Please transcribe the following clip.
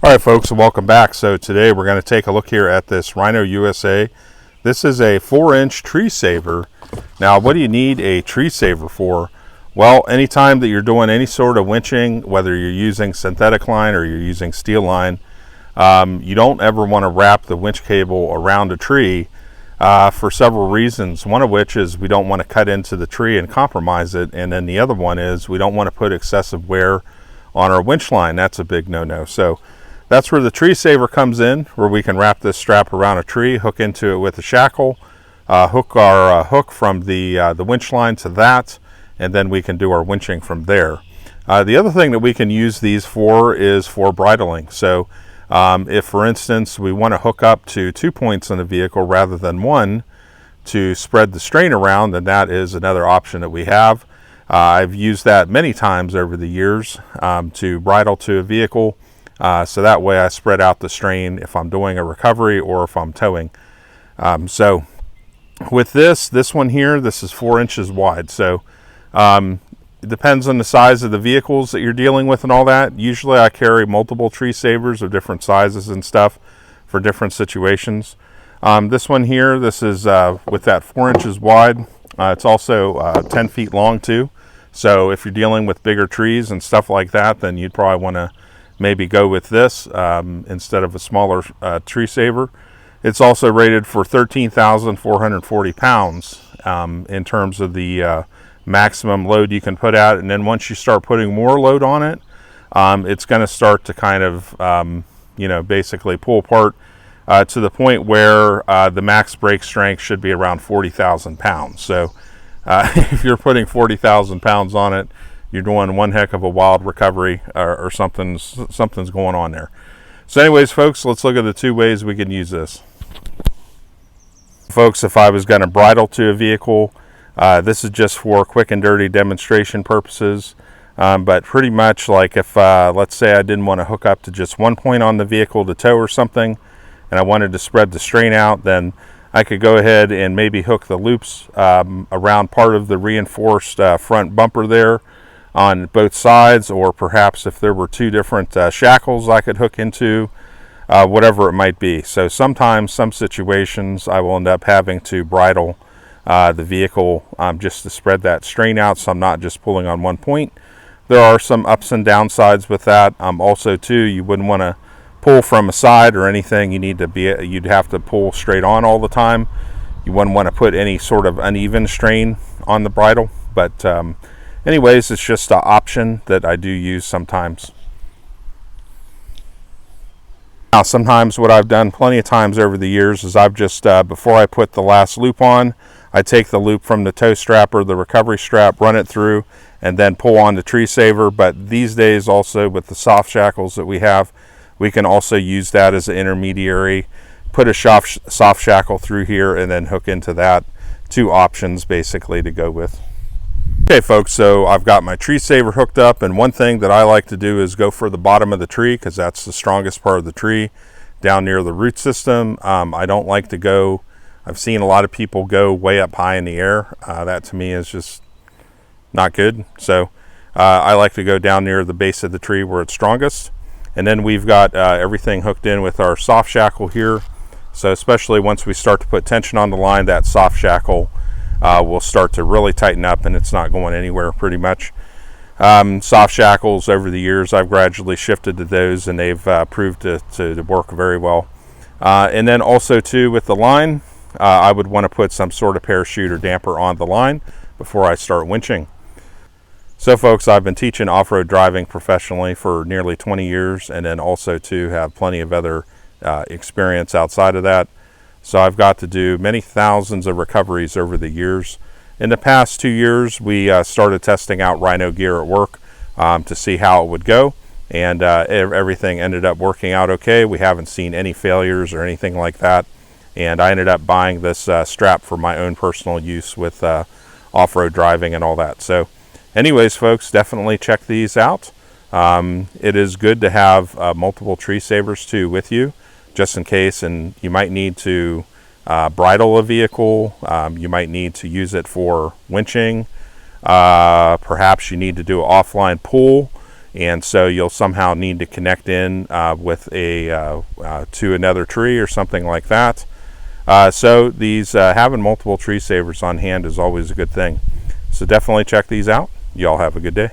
All right, folks, and welcome back. So today we're going to take a look here at this Rhino USA. This is a 4-inch tree saver. Now, what do you need a tree saver for? Well, anytime that you're doing any sort of winching, whether you're using synthetic line or you're using steel line, you don't ever want to wrap the winch cable around a tree for several reasons. One of which is we don't want to cut into the tree and compromise it. And then the other one is we don't want to put excessive wear on our winch line. That's a big no-no. So that's where the tree saver comes in, where we can wrap this strap around a tree, hook into it with a shackle, hook our hook from the winch line to that, and then we can do our winching from there. The other thing that we can use these for is for bridling. So if, for instance, we want to hook up to 2 points in the vehicle rather than one to spread the strain around, then that is another option that we have. I've used that many times over the years to bridle to a vehicle. So that way I spread out the strain if I'm doing a recovery or if I'm towing. So with this one here, this is 4 inches wide. So it depends on the size of the vehicles that you're dealing with and all that. Usually I carry multiple tree savers of different sizes and stuff for different situations. This one here, this is with that 4 inches wide. It's also 10 feet long too. So if you're dealing with bigger trees and stuff like that, then you'd probably want to maybe go with this instead of a smaller tree saver. It's also rated for 13,440 pounds in terms of the maximum load you can put out. And then once you start putting more load on it, it's going to start to kind of, basically pull apart to the point where the max brake strength should be around 40,000 pounds. So if you're putting 40,000 pounds on it, you're doing one heck of a wild recovery or something's going on there. So anyways, folks, let's look at the 2 ways we can use this. Folks, if I was going to bridle to a vehicle, this is just for quick and dirty demonstration purposes. But pretty much like if, let's say I didn't want to hook up to just 1 point on the vehicle to tow or something, and I wanted to spread the strain out, then I could go ahead and maybe hook the loops around part of the reinforced front bumper there on both sides, or perhaps if there were 2 different shackles I could hook into, whatever it might be. So sometimes, some situations, I will end up having to bridle the vehicle just to spread that strain out, so I'm not just pulling on 1 point. There are some ups and downsides with that. Also too, you wouldn't want to pull from a side or anything. You'd have to pull straight on all the time. You wouldn't want to put any sort of uneven strain on the bridle, but anyways, it's just an option that I do use sometimes. Now, sometimes what I've done plenty of times over the years is I've just, before I put the last loop on, I take the loop from the tow strap or the recovery strap, run it through, and then pull on the tree saver. But these days also with the soft shackles that we have, we can also use that as an intermediary, put a soft shackle through here and then hook into that. 2 options basically to go with. Okay, folks, so I've got my tree saver hooked up, and one thing that I like to do is go for the bottom of the tree because that's the strongest part of the tree, down near the root system. I don't like to go, I've seen a lot of people go way up high in the air. That to me is just not good. So I like to go down near the base of the tree where it's strongest. And then we've got everything hooked in with our soft shackle here. So especially once we start to put tension on the line, that soft shackle will start to really tighten up, and it's not going anywhere pretty much. Soft shackles over the years, I've gradually shifted to those, and they've proved to work very well. And then also too with the line, I would want to put some sort of parachute or damper on the line before I start winching. So folks, I've been teaching off-road driving professionally for nearly 20 years, and then also too have plenty of other experience outside of that. So I've got to do many thousands of recoveries over the years. In the past 2 years, we started testing out Rhino gear at work to see how it would go, and everything ended up working out okay. We haven't seen any failures or anything like that, and I ended up buying this strap for my own personal use with off-road driving and all that. So anyways, folks, definitely check these out. It is good to have multiple tree savers too with you, just in case, and you might need to bridle a vehicle. You might need to use it for winching. Perhaps you need to do an offline pull. and so you'll somehow need to connect in with a to another tree or something like that. So these having multiple tree savers on hand is always a good thing. So definitely check these out. Y'all have a good day.